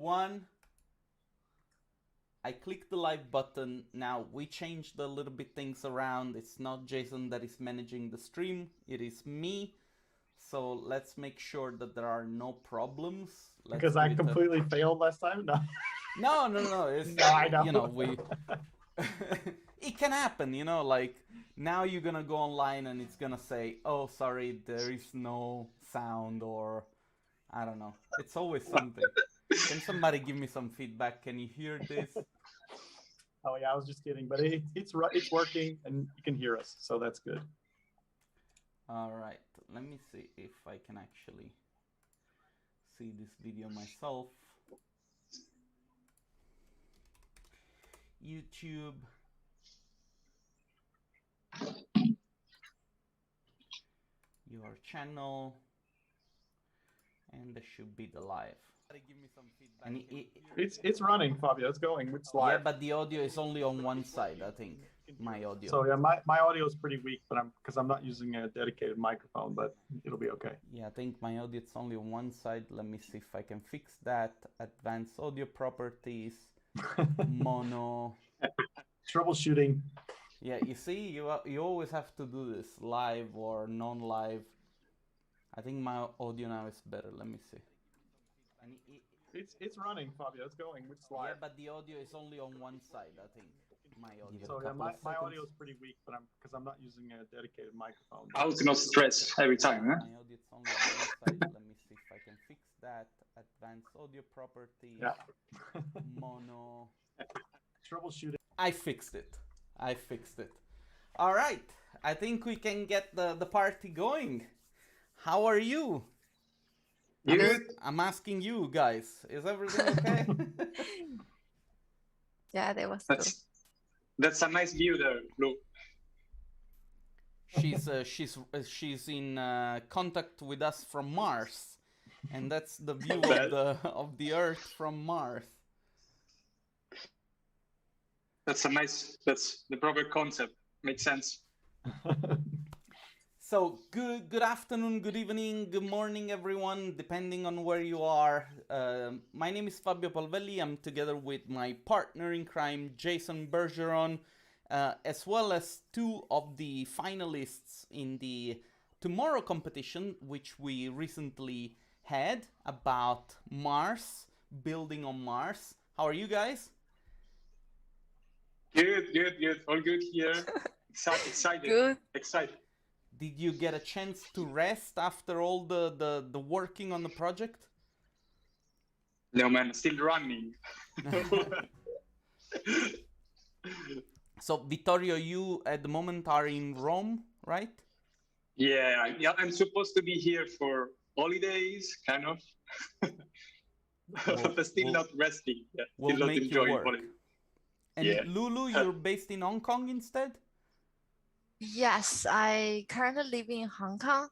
One, I click the live button. Now we changed a little bit things around. It's not Jason that is managing the stream. It is me. So let's make sure that there are no problems. Because I completely failed last time? No. No. It's, no, I know. You know, it can happen, you know, like now you're gonna go online and it's gonna say, oh, sorry, there is no sound, or I don't know. It's always something. Can somebody give me some feedback? Can you hear this? Oh yeah, I was just kidding, but it's working and you can hear us, so that's good. All right, let me see if I can actually see this video myself. YouTube. Your channel. And this should be the live. Give me some feedback. And it's running, Fabio. It's going. It's live. Yeah, but the audio is only on one side, I think. My audio. So yeah, my audio is pretty weak, but I'm not using a dedicated microphone, but it'll be okay. Yeah, I think my audio is only on one side. Let me see if I can fix that. Advanced audio properties, mono. Troubleshooting. Yeah, you see, you always have to do this live or non-live. I think my audio now is better. Let me see. And it's running, Fabio. It's going. It's live. Yeah, but the audio is only on one side, I think. My audio. So yeah, my audio is pretty weak, but I'm not using a dedicated microphone. How to not stress every time, huh? My audio is only on one side. Let me see if I can fix that. Advanced audio properties. Yeah. Mono. Troubleshooting. I fixed it. All right. I think we can get the party going. How are you? Good. I'm asking you guys. Is everything okay? Yeah, that was good. That's a nice view there, Lou. She's in contact with us from Mars, and that's the view of the Earth from Mars. That's the proper concept. Makes sense. So good afternoon, good evening, good morning, everyone, depending on where you are. My name is Fabio Palvelli. I'm together with my partner in crime, Jason Bergeron, as well as two of the finalists in the Tomorrow competition, which we recently had about Mars, building on Mars. How are you guys? Good. All good here. Excited. Good. Excited. Did you get a chance to rest after all the working on the project? No, man, still running. So, Vittorio, you at the moment are in Rome, right? Yeah, I'm supposed to be here for holidays, kind of. But still not resting. Yeah, we'll still not make enjoying you work. holidays. And yeah. Lulu, you're based in Hong Kong instead? Yes, I currently live in Hong Kong,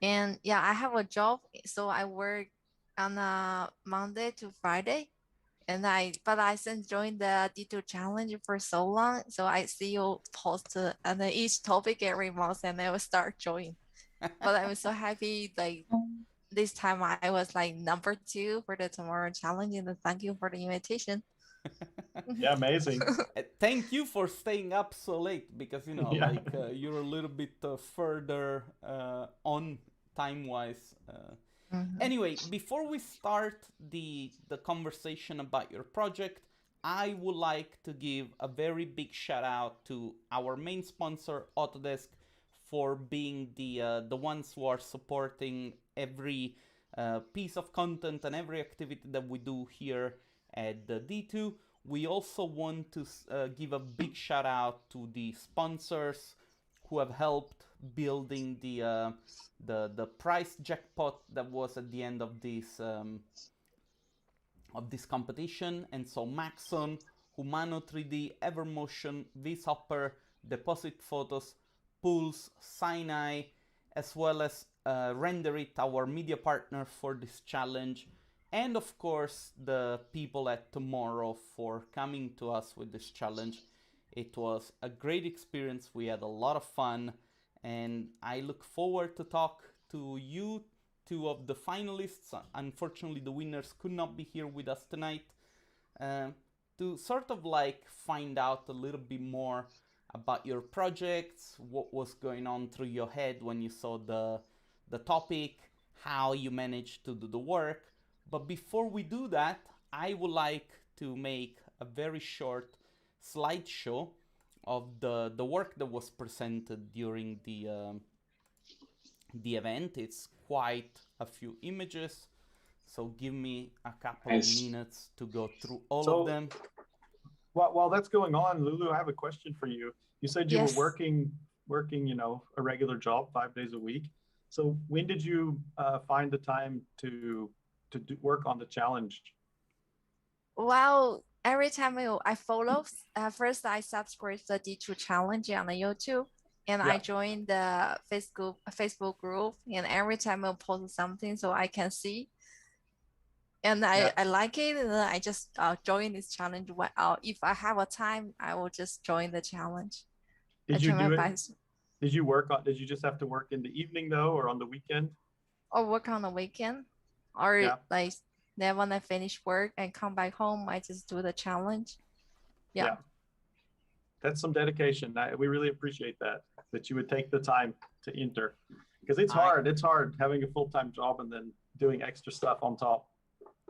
and yeah, I have a job, so I work on a Monday to Friday, and I since joined the D2 challenge for so long, so I see you post on each topic every month, and I will start joining. But I'm so happy, like this time I was like number 2 for the Tomorrow challenge, and thank you for the invitation. Yeah, amazing. Thank you for staying up so late, because you know, Yeah. like you're a little bit further on time-wise. Anyway, before we start the conversation about your project, I would like to give a very big shout out to our main sponsor, Autodesk, for being the ones who are supporting every piece of content and every activity that we do here at the D2. We also want to give a big shout out to the sponsors who have helped building the prize jackpot that was at the end of this competition. And so Maxon, Humano 3D, Evermotion, Vshopper, Depositphotos, Pulse, Sinai, as well as Renderit, our media partner for this challenge, and of course the people at Tomorrow for coming to us with this challenge. It was a great experience. We had a lot of fun, and I look forward to talk to you two of the finalists. Unfortunately, the winners could not be here with us tonight. To sort of like find out a little bit more about your projects, what was going on through your head when you saw the topic, how you managed to do the work. But before we do that, I would like to make a very short slideshow of the work that was presented during the event. It's quite a few images, so give me a couple of minutes to go through all of them. While that's going on, Lulu, I have a question for you. You said you Yes. were working, you know, a regular job 5 days a week. So when did you find the time to work on the challenge? Well, every time I follow, first I subscribe the D2 challenge on the YouTube, and I join the Facebook group, and every time I post something so I can see. And I like it, and then I just join this challenge. If I have a time, I will just join the challenge. Did you do it? Did you work on? Did you just have to work in the evening though, or on the weekend? Or work on the weekend, or like then when I finish work and come back home, I just do the challenge. Yeah. That's some dedication. We really appreciate that you would take the time to enter, because it's hard. It's hard having a full-time job and then doing extra stuff on top.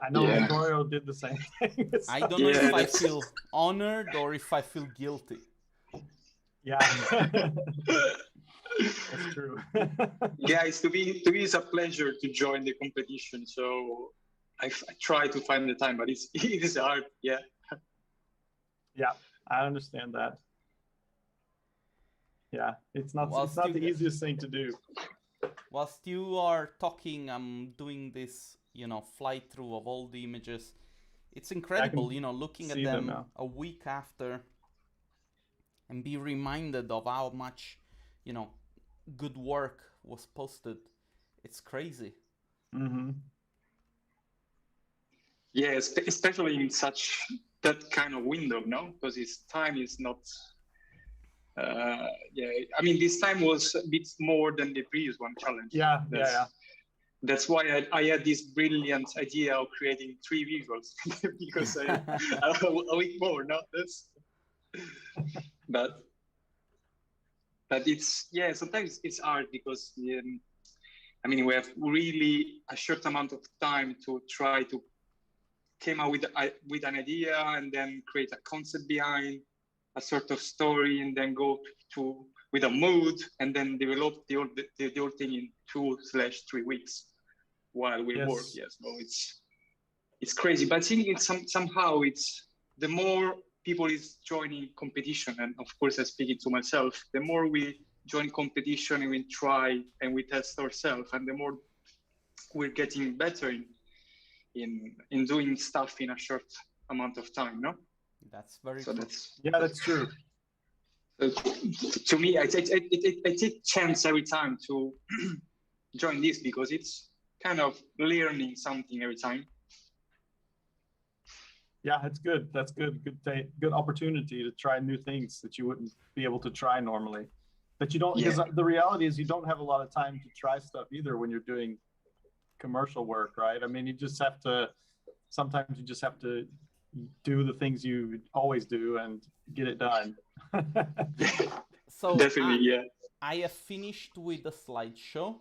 I know Vittorio did the same thing. I don't know if I feel honored or if I feel guilty. Yeah. That's true. Guys, to me it's a pleasure to join the competition. So I try to find the time, but it is hard. Yeah. Yeah, I understand that. Yeah, it's not the easiest thing to do. Whilst you are talking, I'm doing this, you know, fly through of all the images. It's incredible, you know, looking at them a week after and be reminded of how much, you know, good work was posted. It's crazy. Mm-hmm. Yeah, especially in that kind of window, no? Because its time is not. I mean, this time was a bit more than the previous one challenge. That's why I had this brilliant idea of creating 3 visuals because a week more, no? But it's sometimes it's hard because I mean, we have really a short amount of time to try to came out with an idea and then create a concept behind a sort of story, and then go with a mood, and then develop the whole thing in 2/3 weeks while we work. Yes, so it's crazy, but I think it's somehow it's the more people is joining competition, and of course I'm speaking to myself, the more we join competition and we try and we test ourselves, and the more we're getting better in doing stuff in a short amount of time, no? That's very true. That's true. To me, I take chance every time to join this because it's kind of learning something every time. Yeah, it's good. That's good. Good opportunity to try new things that you wouldn't be able to try normally. But you don't, because the reality is you don't have a lot of time to try stuff either when you're doing commercial work, right? I mean, sometimes you just have to do the things you always do and get it done. So definitely, I have finished with the slideshow.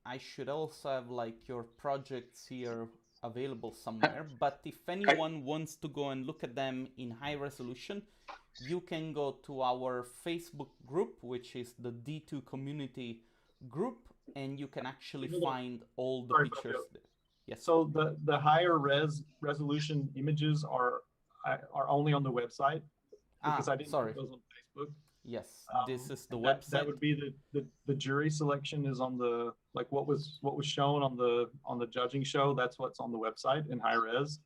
I should also have like your projects here available somewhere, but if anyone wants to go and look at them in high resolution, you can go to our Facebook group, which is the D2 community group, and you can actually find all the pictures there. Yes. So the higher resolution images are only on the website, because I didn't put those on Facebook. Yes, this is the website. That would be the jury selection is on the, like what was shown on the judging show. That's what's on the website in high res,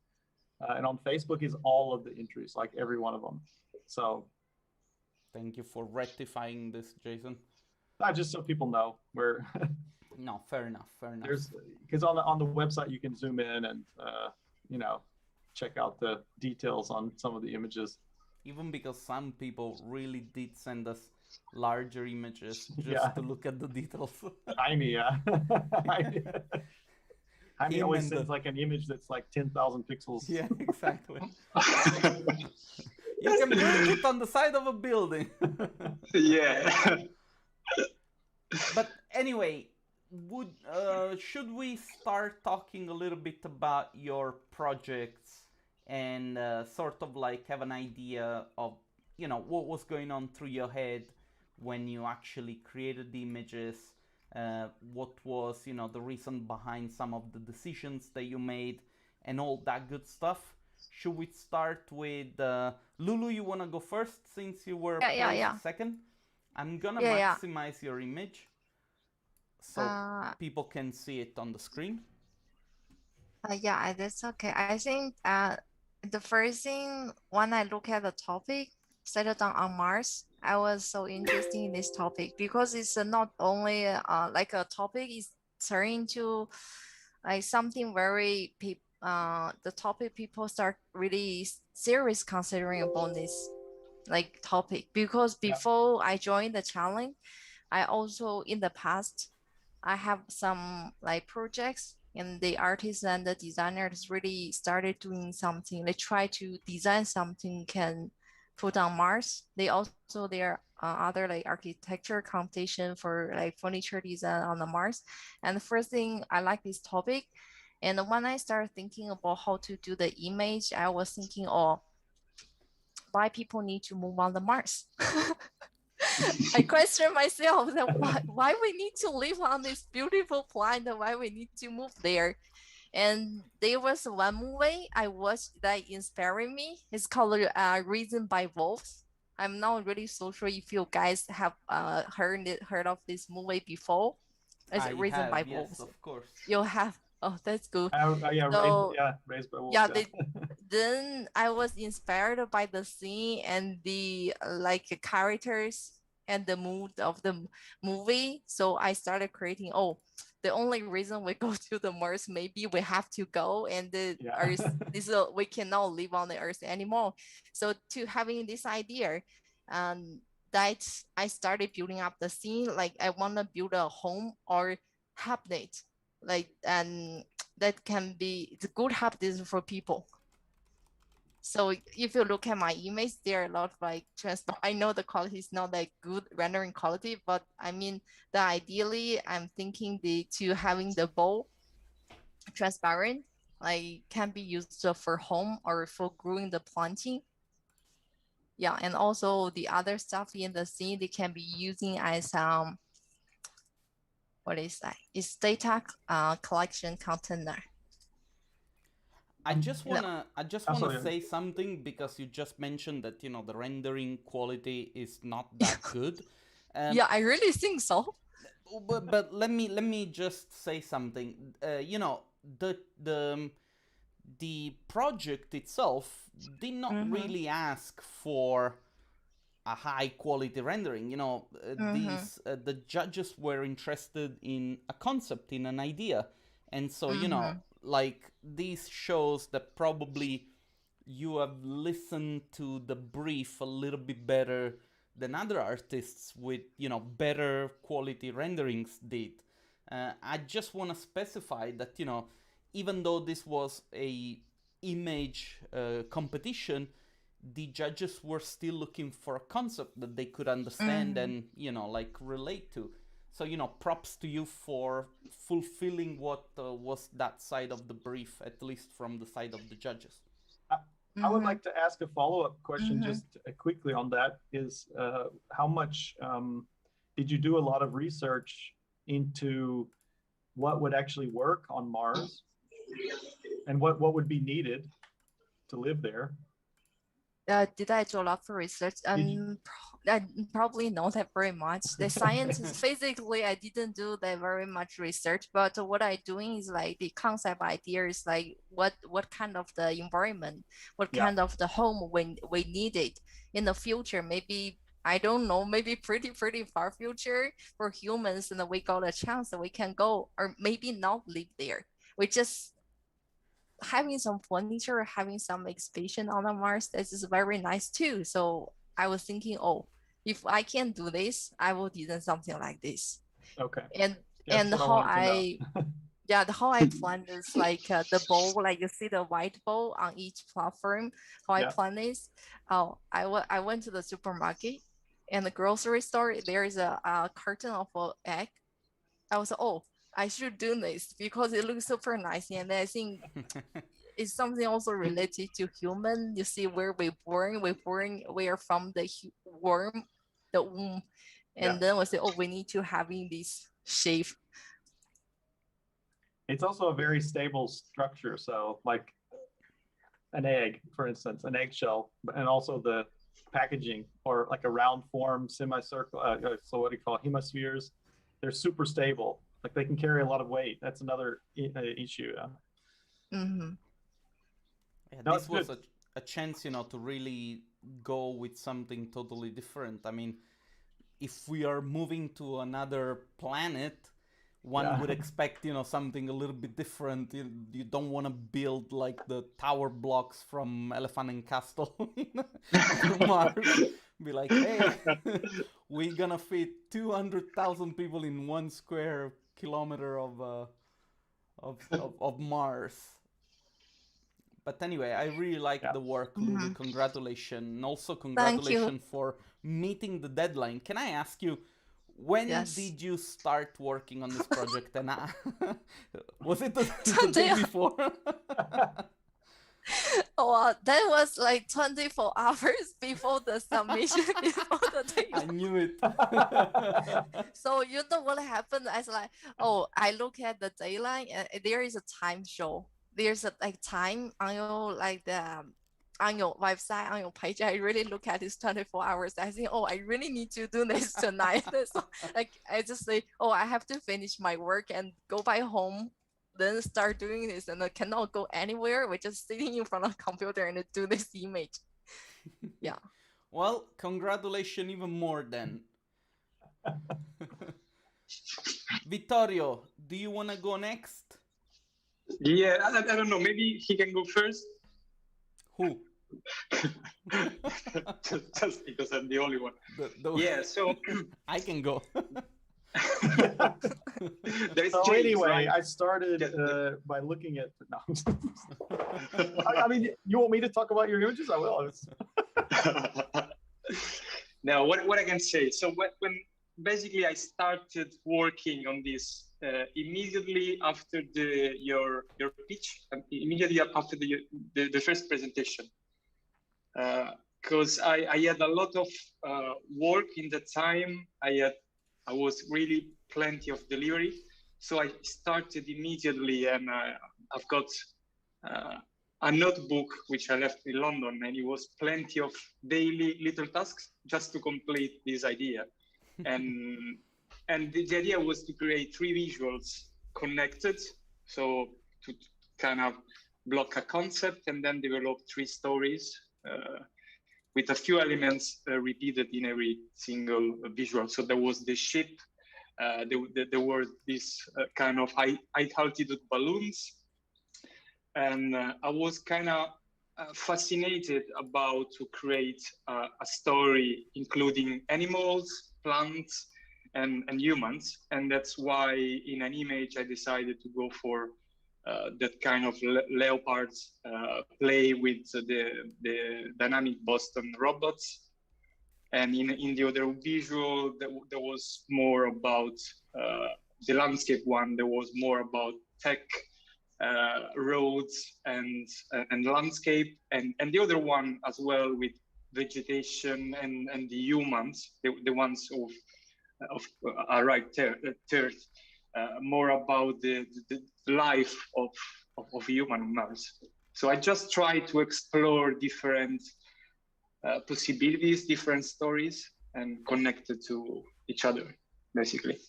and on Facebook is all of the entries, like every one of them. So thank you for rectifying this, Jason. Just so people know where. No, fair enough. Because on the website you can zoom in and you know, check out the details on some of the images. Even because some people really did send us larger images just Yeah. to look at the details. Jaime, yeah. Jaime Him always and sends like an image that's like 10,000 pixels. Yeah, exactly. You can print it on the side of a building. Yeah. But anyway, should we start talking a little bit about your projects and sort of like have an idea of what was going on through your head when you actually created the images? What was the reason behind some of the decisions that you made and all that good stuff? Should we start with Lulu? You wanna go first since you were placed second? I'm gonna maximize your image so people can see it on the screen. Yeah, that's okay. I think the first thing when I look at the topic, settled down on Mars, I was so interested in this topic because it's not only like a topic, it's turning to like something very the topic people start really serious considering about this like topic, because before I joined the challenge, I also in the past I have some like projects, and the artists and the designers really started doing something. They try to design something can put on Mars. They also there are other like architecture competition for like furniture design on the Mars. And the first thing I like this topic. And when I started thinking about how to do the image, I was thinking, oh, why people need to move on the Mars? I question myself that why we need to live on this beautiful planet, why we need to move there. And there was one movie I watched that inspired me. It's called Reason by Wolves. I'm not really so sure if you guys have heard of this movie before. It's Reason by yes, Wolves. of course. You have. Oh, that's good. Raised by Wolves. Yeah, then I was inspired by the scene and the like characters and the mood of the movie. So I started creating. Oh, the only reason we go to the Mars, maybe we have to go, and the Earth. We cannot live on the Earth anymore. So to having this idea, that I started building up the scene. Like I want to build a home or habitat, like and that can be the good habitat for people. So if you look at my image, there are a lot of like I know the quality is not like good rendering quality, but I mean that ideally I'm thinking to having the bowl transparent, like can be used for home or for growing the planting. Yeah, and also the other stuff in the scene they can be using as what is that? It's data collection container. I just wanna say something because you just mentioned that the rendering quality is not that good. Yeah, I really think so. But let me just say something. The project itself did not really ask for a high quality rendering. The judges were interested in a concept, in an idea, and so like this shows that probably you have listened to the brief a little bit better than other artists with better quality renderings did. I just want to specify that even though this was a image competition, the judges were still looking for a concept that they could understand and like relate to. So props to you for fulfilling what was that side of the brief, at least from the side of the judges. I would like to ask a follow-up question just quickly on that. Is how much did you do a lot of research into what would actually work on Mars and what would be needed to live there? Did I do a lot of research? Probably not that very much. The science is physically, I didn't do that very much research, but what I doing is like the concept idea is like what kind of the environment, what kind of the home when we need it in the future. Maybe I don't know, maybe pretty far future for humans, and we got a chance that we can go, or maybe not live there. We just having some furniture, having some exhibition on the Mars, this is very nice too. So I was thinking, oh, if I can do this, I will design something like this. Okay. And That's what I how wanted to know. yeah, how I plan is like the bowl, like you see the white bowl on each platform. How I plan is, I went to the supermarket and the grocery store. There is a carton of egg. I was oh, I should do this because it looks super nice, and I think it's something also related to human. You see where we are from the worm, the womb, and then we say oh, we need to having this shape. It's also a very stable structure. So like an egg, for instance, an eggshell, and also the packaging, or like a round form, semicircle, so what do you call it, hemispheres, they're super stable. Like they can carry a lot of weight. That's another issue. Mm-hmm. Yeah, this was a chance, to really go with something totally different. I mean, if we are moving to another planet, one would expect, something a little bit different. You don't want to build like the tower blocks from Elephant and Castle on Mars. Be like, hey, we're gonna fit 200,000 people in 1 square kilometer of Mars. But anyway, I really like the work, Lulu. Congratulations. Also, congratulations for meeting the deadline. Can I ask you, when did you start working on this project? And was it the day before? Oh, that was like 24 hours before the submission, before the deadline. I knew it. So you know what happened? I was like, oh, I look at the deadline and there is a time show. There's a like time on your like the on your website, on your page. I really look at this 24 hours. I think, oh, I really need to do this tonight. So like I just say, oh, I have to finish my work and go back home, then start doing this, and I cannot go anywhere. We're just sitting in front of a computer and do this image. Yeah. Well, congratulations even more then. Vittorio, do you want to go next? Yeah, I don't know. Maybe he can go first. Who? just because I'm the only one. Yeah, so I can go. So anyway, I started by looking at. No. I mean, you want me to talk about your images? I will. Now, what I can say. So when basically I started working on this immediately after your pitch, immediately after the first presentation, because I had a lot of work in the time. I was really plenty of delivery, so I started immediately, and I've got a notebook which I left in London, and it was plenty of daily little tasks just to complete this idea. And the idea was to create 3 visuals connected, so to kind of block a concept and then develop 3 stories with a few elements repeated in every single visual. So there was the ship, there were these kind of high altitude balloons, and I was kind of fascinated about to create a story including animals, plants, and humans, and that's why in an image I decided to go for that kind of leopards play with the dynamic Boston robots, and in the other visual there was more about the landscape one. There was more about tech, roads, and landscape, and the other one as well with vegetation and the humans, the ones of right third, more about the life of human on Mars. So I just try to explore different possibilities, different stories, and connect it to each other, basically.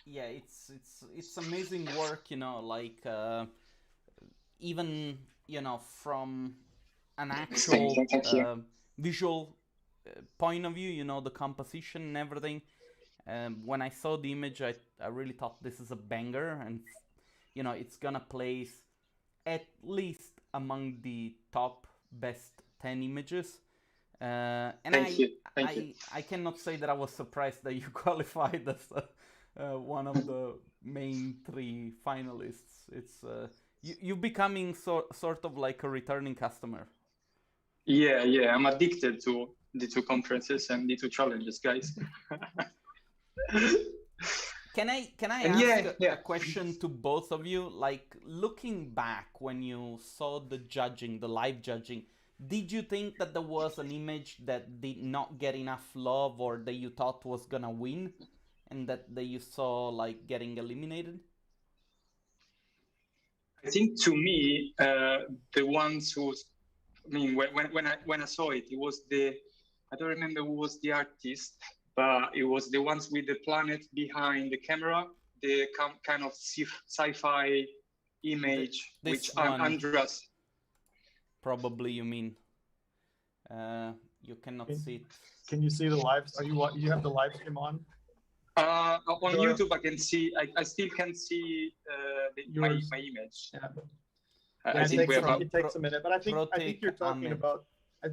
Yeah, it's amazing work, like even from an actual visual point of view, the composition and everything. When I saw the image, I really thought this is a banger, and it's gonna place at least among the top best 10 images. And Thank you. Thank you. I cannot say that I was surprised that you qualified as one of the main 3 finalists. It's you becoming sort of like a returning customer. Yeah, yeah. I'm addicted to the 2 conferences and the 2 challenges, guys. Can I And ask yeah. a question to both of you? Like, looking back when you saw the judging, the live judging, did you think that there was an image that did not get enough love or that you thought was gonna win and that you saw like getting eliminated? I think to me, the ones who, I mean, when I saw it, it was I don't remember who was the artist, but it was the ones with the planet behind the camera, the kind of sci-fi image, This which one. Andras. Probably you mean. You cannot see it. Can you see the live? You have the live stream on? On YouTube, I can see. I still can see my image. Yeah. I think it takes a minute, but I think you're talking about.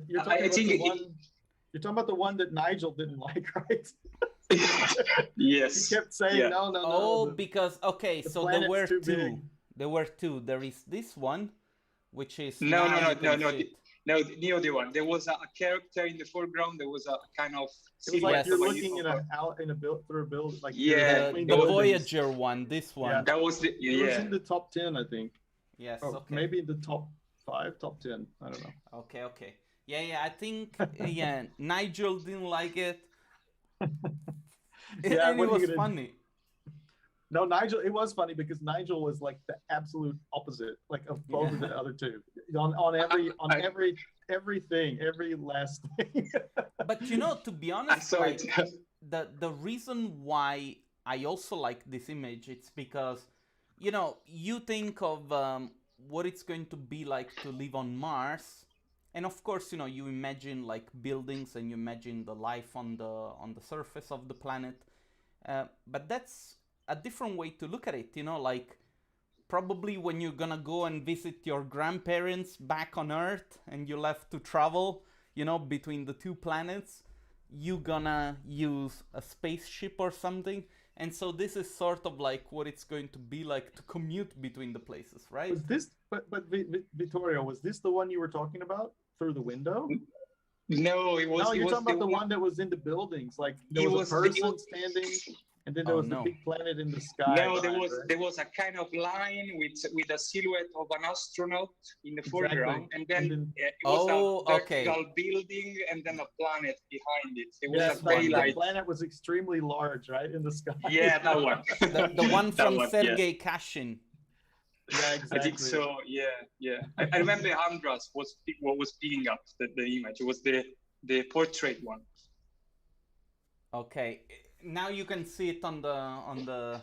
You're talking about the one that Nigel didn't like, right? Yes. He kept saying no. Oh, because okay, so there were 2. Big. There were 2. There is this one, which is no, the other one. There was a character in the foreground. There was a kind of. It was like you're looking through a build, like the Voyager one. This one. Yeah. That was It was in the top 10, I think. Yes. Or okay. Maybe in the top 5, top 10. I don't know. Okay. Yeah. I think Nigel didn't like it. Yeah, and it was funny. No, Nigel. It was funny because Nigel was like the absolute opposite, like of both of the other 2. On everything, every last thing. But to be honest, the reason why I also like this image, it's because you think of what it's going to be like to live on Mars, and of course you imagine like buildings and you imagine the life on the surface of the planet, but that's a different way to look at it. Like probably when you're gonna go and visit your grandparents back on Earth and you'll have to travel between the 2 planets, you're gonna use a spaceship or something. And so this is sort of like what it's going to be like to commute between the places, right? Was this, but Vittorio, was this the one you were talking about through the window? No, it was. No, you're talking about the one that was in the buildings, like there was a person standing, and then there was the big planet in the sky. No, there was a kind of line with a silhouette of an astronaut in the foreground, and then it was a vertical building, and then a planet behind it. It was a very the planet was extremely large, right, in the sky. Yeah, that one. the one from Sergei Kashin. Yeah, exactly. I think so. Yeah. I remember Andras was picking up the image. It was the portrait one. Okay. Now you can see it on the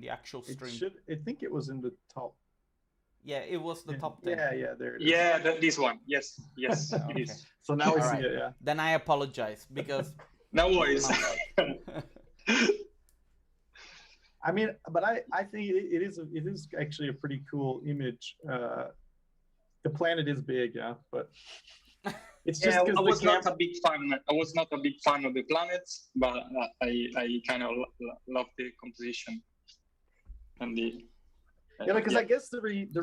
actual stream. I think it was in the top. Yeah, it was the top 10. Yeah, there it is. Yeah, this one. Yes, it is. So now we see it. Yeah. Then I apologize because. No worries. I mean, but I think it is actually a pretty cool image. The planet is big, but it's just I was not a big fan. I was not a big fan of the planets, but I kind of love the composition and the. Because I guess the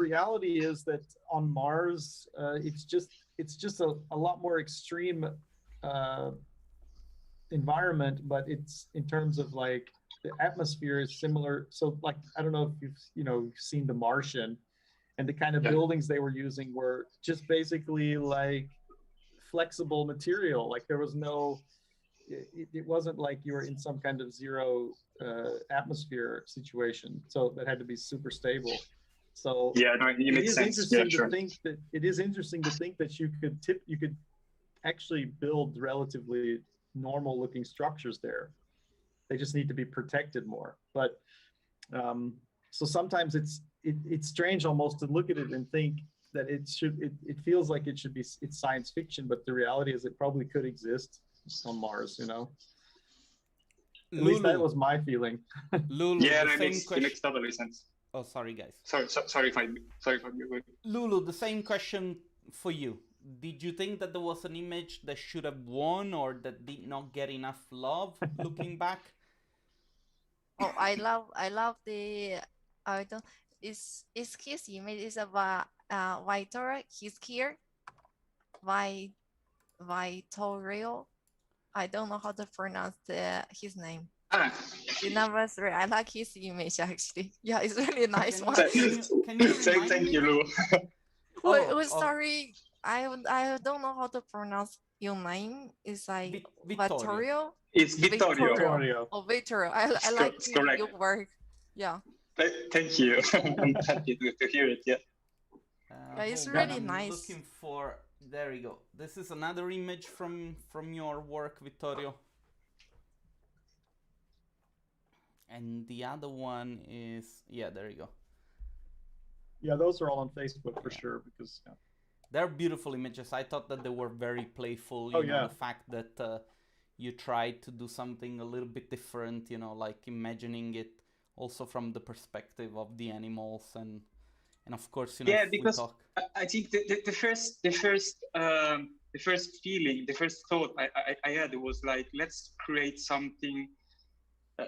reality is that on Mars, it's just a lot more extreme environment, but it's in terms of like. The atmosphere is similar. So like, I don't know if you've seen The Martian, and the kind of buildings they were using were just basically like flexible material. Like there was it wasn't like you were in some kind of zero atmosphere situation. So that had to be super stable. So it makes sense. It is interesting to think that you could actually build relatively normal looking structures there. They just need to be protected more. But so sometimes it's strange almost to look at it and think that it feels like it's science fiction, but the reality is it probably could exist on Mars, At least that was my feeling. Lulu, it makes totally sense. Oh, sorry guys. Sorry if I. Lulu, the same question for you. did you think that there was an image that should have won or that did not get enough love looking back? Oh, I love the I don't is his image is about Vitor. He's here. Vitorio. I don't know how to pronounce his name. Ah, The number 3. I like his image actually. Yeah, it's really nice one. Can you remind thank me? you, Lou. Sorry. I don't know how to pronounce your name. It's like Vittorio. It's Vittorio. Vittorio. Oh, Vittorio. I like your work. Yeah. Thank you. I'm happy to hear it. Yeah. Yeah, it's Hold on, really I'm nice. looking for. There we go. This is another image from your work, Vittorio. And the other one is, yeah, there you go. Yeah, those are all on Facebook for sure because they're beautiful images. I thought that they were very playful. Oh, You know, yeah. the fact that you tried to do something a little bit different. You know, like imagining it also from the perspective of the animals and of course, you know. Yeah, if because we talk... I think the first feeling, the first thought I had was like, let's create something.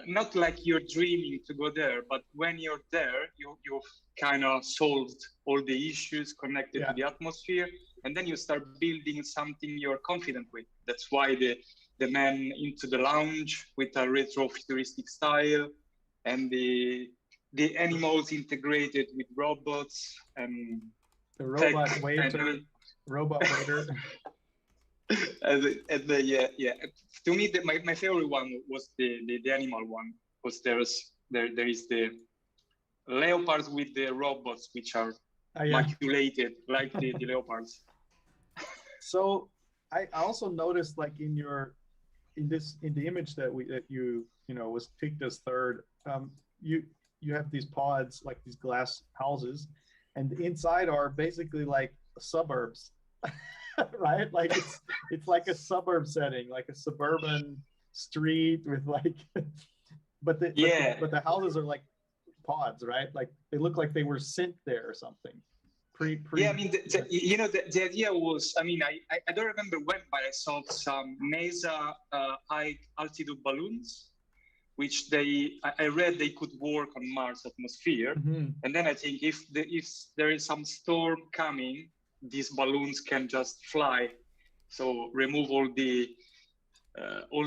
Not like you're dreaming to go there, but when you're there, you've kind of solved all the issues connected to the atmosphere, and then you start building something you're confident with. That's why the man into the lounge with a retro futuristic style, and the animals integrated with robots and the robot waiter. Yeah. To me, my favorite one was the animal one. Because there is the leopards with the robots, which are maculated like the leopards. So I also noticed, like in the image that you was picked as third, you have these pods, like these glass houses, and the inside are basically like suburbs. Right, like it's like a suburb setting, like a suburban street with like but the houses are like pods, right? Like they look like they were sent there or something. Yeah, I mean, the idea was, I mean, I don't remember when, but I saw some NASA high altitude balloons, which I read they could work on Mars atmosphere. Mm-hmm. And then I think if there is some storm coming, these balloons can just fly. So remove all the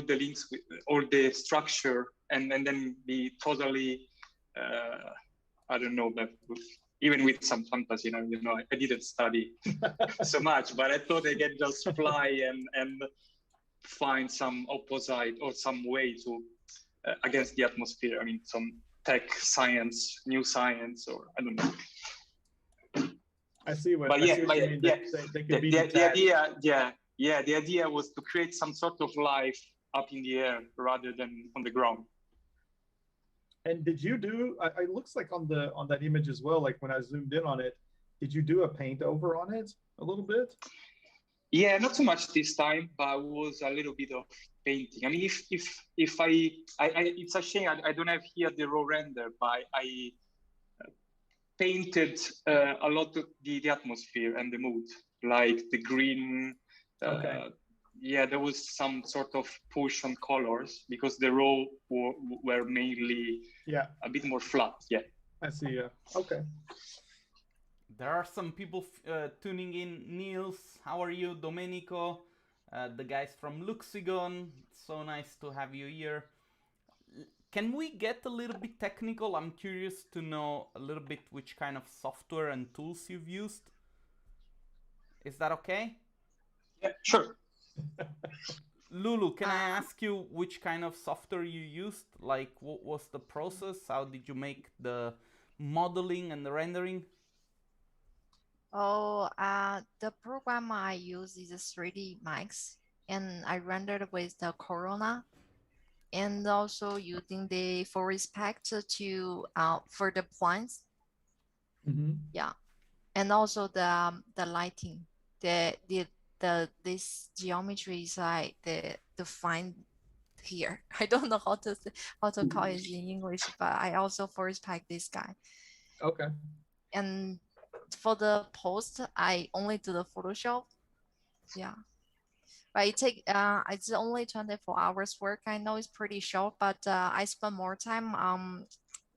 links with all the structure, and then be totally, I don't know, but even with some fantasy, you know, I didn't study so much, but I thought they can just fly and find some opposite or some way to against the atmosphere. I mean, some tech science, new science, or I don't know. I see what. But you yeah, mean. They could be the idea was to create some sort of life up in the air rather than on the ground. And did you do? It looks like on that image as well. Like when I zoomed in on it, did you do a paint over on it a little bit? Yeah, not so much this time, but it was a little bit of painting. I mean, if I it's a shame I don't have here the raw render, but I painted a lot of the atmosphere and the mood, like the green. Okay. Yeah, there was some sort of push on colors because the raw were mainly a bit more flat. Yeah. I see. Yeah. Okay. There are some people tuning in. Niels, how are you? Domenico, the guys from Luxigon. So nice to have you here. Can we get a little bit technical? I'm curious to know a little bit which kind of software and tools you've used. Is that okay? Yeah, sure. Lulu, can I ask you which kind of software you used? Like, what was the process? How did you make the modeling and the rendering? Oh, the program I use is a 3D Max, and I rendered with the Corona, and also using the forest pack to for the plants. Mm-hmm. Yeah, and also the lighting, this geometry is like the fine here. I don't know how to call it in English, but I also forest pack this guy. Okay. And for the post, I only do the Photoshop. Yeah. But it's only 24 hours work. I know it's pretty short, but I spend more time.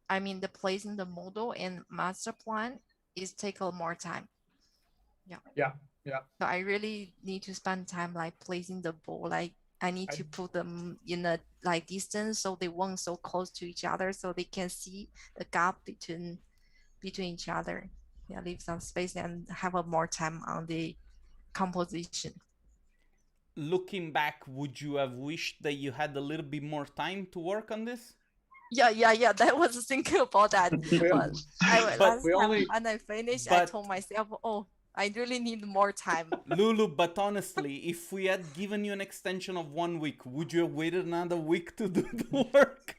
I mean, the placing the model and master plan is take a more time. Yeah. Yeah. Yeah. So I really need to spend time like placing the ball. Like I need to put them in a like distance so they won't so close to each other, so they can see the gap between each other. Yeah, leave some space and have a more time on the composition. Looking back, would you have wished that you had a little bit more time to work on this? Yeah. That was thinking about that. But last time when I finished, I told myself, oh, I really need more time. Lulu, but honestly, if we had given you an extension of 1 week, would you have waited another week to do the work?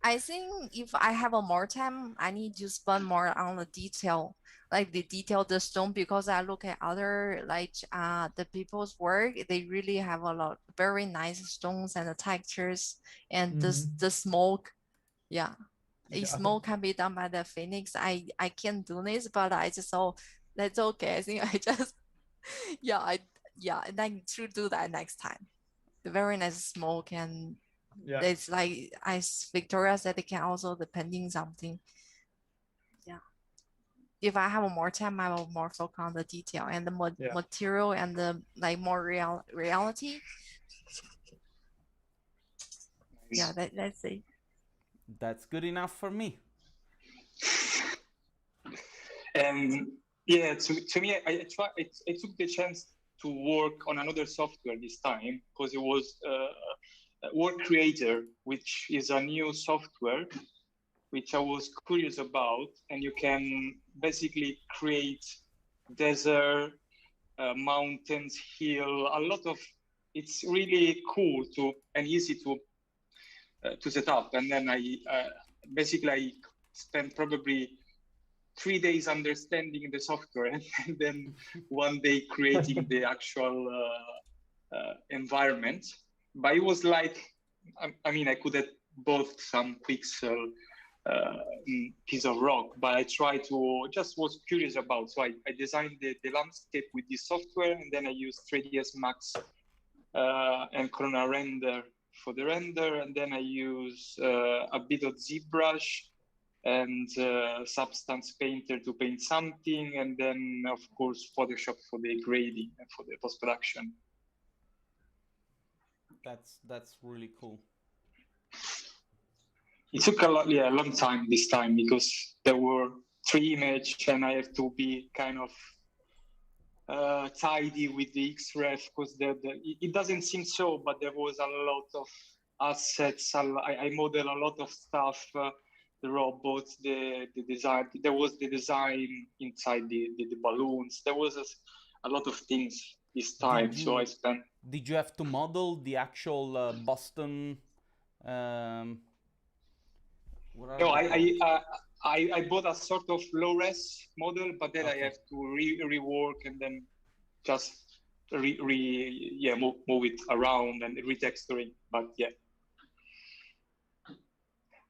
I think if I have a more time, I need to spend more on the detail, like the stone, because I look at other like the people's work, they really have a lot very nice stones and the textures and the smoke. Yeah. Smoke can be done by the Phoenix. I can't do this, but I just that's okay. I think I just and I should do that next time. The very nice smoke, and it's like as Victoria said, it can also depending something. Yeah. If I have more time, I will more focus on the detail and the material and the like more reality. Yeah, that's it. That's good enough for me. And yeah, to me, I took the chance to work on another software this time because it was Work Creator, which is a new software which I was curious about, and you can basically create desert, mountains, hill, a lot of. It's really cool and easy to set up, and then I spent probably 3 days understanding the software and then 1 day creating the actual environment. But it was like, I mean, I could have bought some pixel piece of rock, but I tried to, just was curious about. So I designed the landscape with this software, and then I used 3ds Max and Corona Render for the render, and then I use a bit of ZBrush and Substance Painter to paint something, and then of course Photoshop for the grading and for the post-production. That's really cool. It took a long time this time because there were 3 images and I have to be kind of tidy with the XREF because it doesn't seem so, but there was a lot of assets. I modeled a lot of stuff, the robots, the design. There was the design inside the balloons. There was a lot of things this time, so I spent. Did you have to model the actual Boston? No, I bought a sort of low-res model, but then I have to rework and then just move it around and retexturing. But yeah,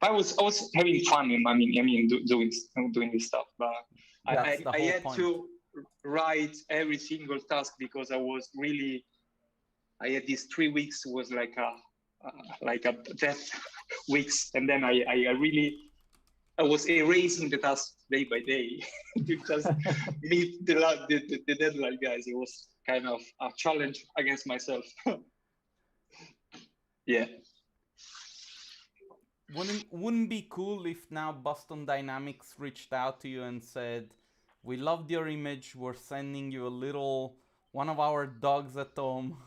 I was having fun. I mean, doing this stuff. But I had to write every single task because I had these 3 weeks was like a death weeks, and then I was erasing the task day by day to just meet the deadline, guys. It was kind of a challenge against myself. Yeah. Wouldn't be cool if now Boston Dynamics reached out to you and said, "We loved your image. We're sending you one of our dogs at home."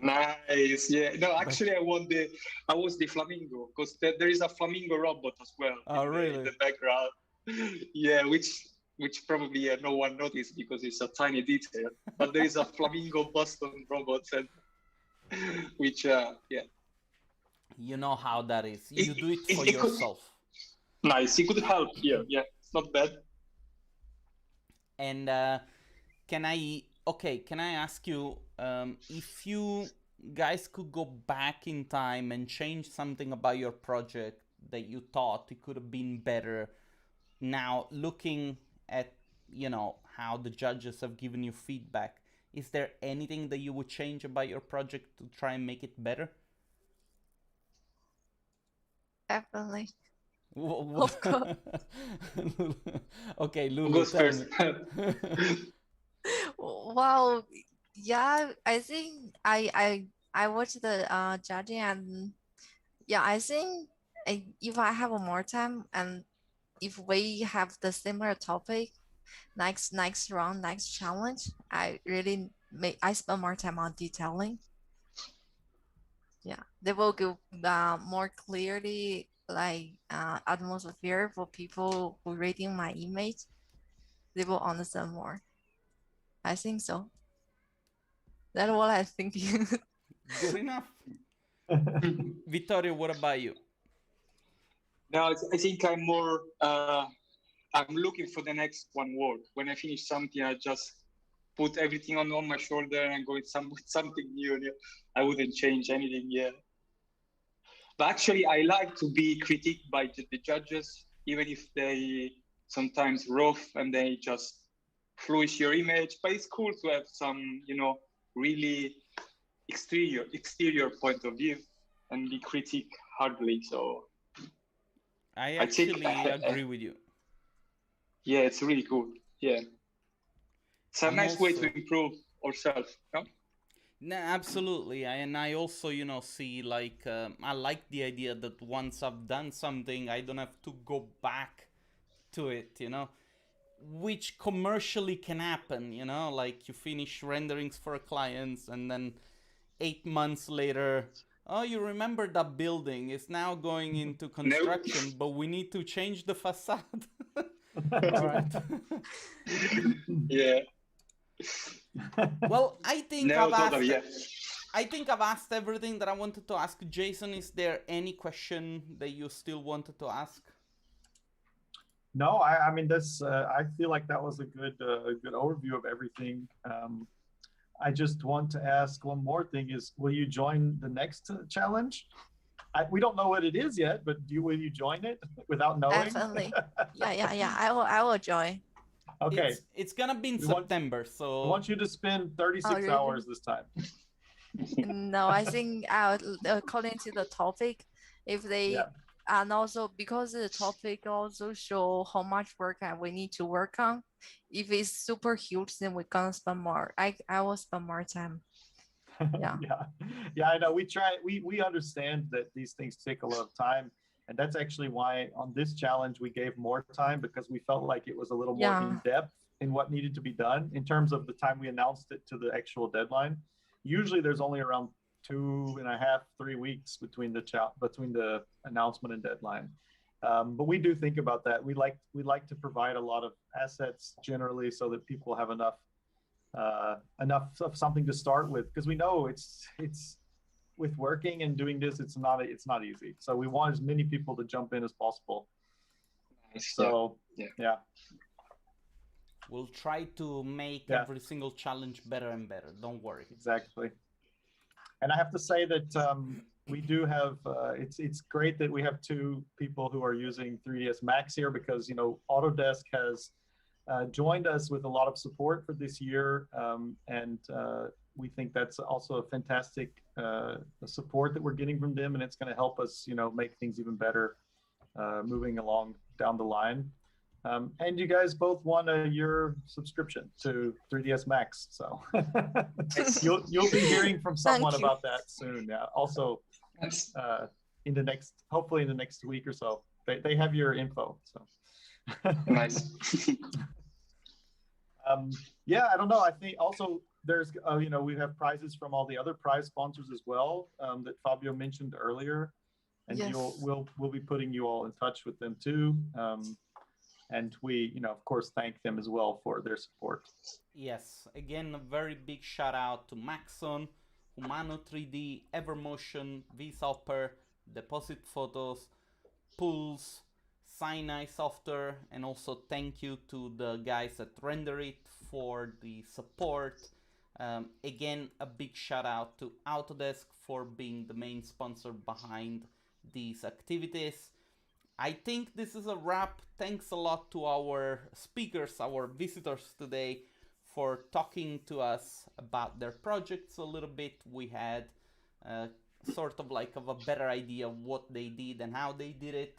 Nice. Yeah. No, actually, I was the flamingo because there is a flamingo robot as well. Oh, really? In the background. Yeah, which probably no one noticed because it's a tiny detail. But there is a flamingo Boston robot, and which yeah. You know how that is. You do it for yourself. Nice. It could help here. Yeah, it's not bad. And can I ask you if you guys could go back in time and change something about your project that you thought it could have been better now, looking at how the judges have given you feedback, is there anything that you would change about your project to try and make it better? Definitely. Wh- Of course. Okay, Who Lulu, goes tell first? me. Well, yeah, I think I watched the judging, and yeah, I think if I have more time, and if we have the similar topic next round, next challenge, I spend more time on detailing. Yeah, they will give more clearly like atmosphere for people who reading my image. They will understand more. I think so. That's what I think. Good enough. Vittorio, what about you? No, I think I'm more. I'm looking for the next one word. When I finish something, I just put everything on my shoulder and go with something new. Yeah. I wouldn't change anything. Yeah. But actually, I like to be critiqued by the judges, even if they sometimes rough and they just fluish your image. But it's cool to have some, really exterior point of view and be critiqued hardly. So I I think, actually agree with you. yeah, it's really cool. Yeah, it's a I'm nice way to also improve ourselves. No? No, absolutely. And I also, see like I like the idea that once I've done something, I don't have to go back to it. Which commercially can happen. Like you finish renderings for clients and then 8 months later, oh, you remember that building is now going into No. construction, but we need to change the facade. All right. Yeah. Well, I think No, I've totally. asked Yeah. I think I've asked everything that I wanted to ask. Jason, is there any question that you still wanted to ask? No, I mean that's. I feel like that was a good overview of everything. I just want to ask one more thing: is will you join the next challenge? We don't know what it is yet, but will you join it without knowing? Definitely. Yeah. I will join. Okay, It's gonna be in we want September, we so want you to spend 36 really? hours this time. No, I think according to the topic, if they Yeah, and also because the topic also show how much work we need to work on. If it's super huge, then we're gonna spend more. I will spend more time. Yeah. yeah. I know. We understand that these things take a lot of time, and that's actually why on this challenge we gave more time because we felt like it was a little more Yeah. in depth in what needed to be done in terms of the time we announced it to the actual deadline. Usually, there's only around 2.5, 3 weeks between the announcement and deadline. But we do think about that. We like to provide a lot of assets generally so that people have enough of something to start with because we know it's with working and doing this it's not easy, so we want as many people to jump in as possible. So yeah. we'll try to make every single challenge better and better. Don't worry. Exactly. And I have to say that we do have it's great that we have two people who are using 3ds Max here because Autodesk has joined us with a lot of support for this year, and we think that's also a fantastic support that we're getting from them, and it's going to help us, make things even better moving along down the line. And you guys both won a year subscription to 3ds Max, so you'll be hearing from someone about that soon. Yeah. Also, hopefully in the next week or so, they have your info. So Nice. Yeah, I don't know. I think also there's, we have prizes from all the other prize sponsors as well that Fabio mentioned earlier, and Yes. we'll be putting you all in touch with them too. And we, of course, thank them as well for their support. Yes, again, a very big shout out to Maxon, Humano 3D, Evermotion, Vsopper, Depositphotos, Pulse, Sinai Software, and also thank you to the guys at RenderIt for the support. Again, a big shout out to Autodesk for being the main sponsor behind these activities. I think this is a wrap. Thanks a lot to our speakers, our visitors today, for talking to us about their projects a little bit. We had sort of like of a better idea of what they did and how they did it,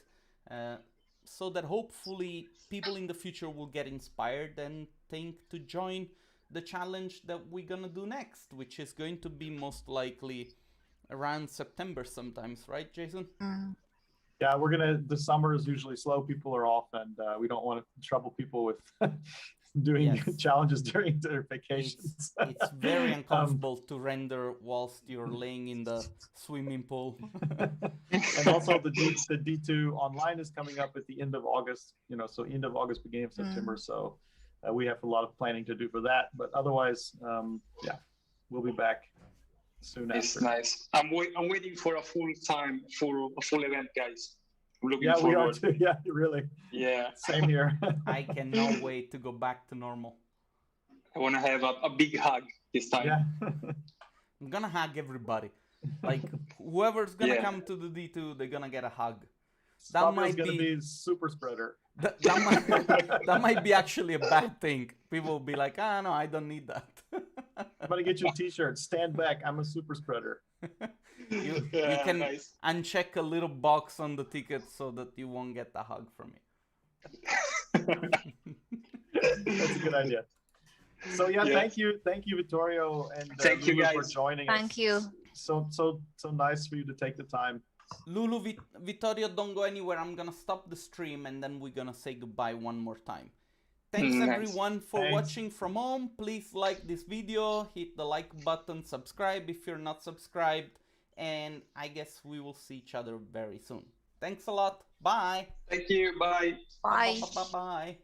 so that hopefully people in the future will get inspired and think to join the challenge that we're gonna do next, which is going to be most likely around September sometimes, right, Jason? Yeah, the summer is usually slow. People are off, and we don't want to trouble people with doing challenges during their vacations. It's very uncomfortable to render whilst you're laying in the swimming pool. And also the D2 online is coming up at the end of August, so end of August, beginning of September. So we have a lot of planning to do for that. But otherwise, yeah, we'll be back soon after. It's nice. I'm waiting for a full event, guys. I'm looking forward. We are too. Yeah, really. Yeah. Same here. I cannot wait to go back to normal. I want to have a big hug this time. Yeah. I'm gonna hug everybody. Like whoever's gonna come to the D2, they're gonna get a hug. That might be super spreader. That might be actually a bad thing. People will be like, no, I don't need that. I'm gonna get you a t-shirt. Stand back, I'm a super spreader. you can uncheck a little box on the ticket so that you won't get the hug from me. That's a good idea. So thank you, Vittorio, and thank you guys for joining us. Thank you. So nice for you to take the time. Lulu, Vittorio, don't go anywhere. I'm gonna stop the stream and then we're gonna say goodbye one more time. Thanks everyone for watching from home. Please like this video, hit the like button, subscribe if you're not subscribed, and I guess we will see each other very soon. Thanks a lot. Bye. Thank you. Bye. Bye. Bye.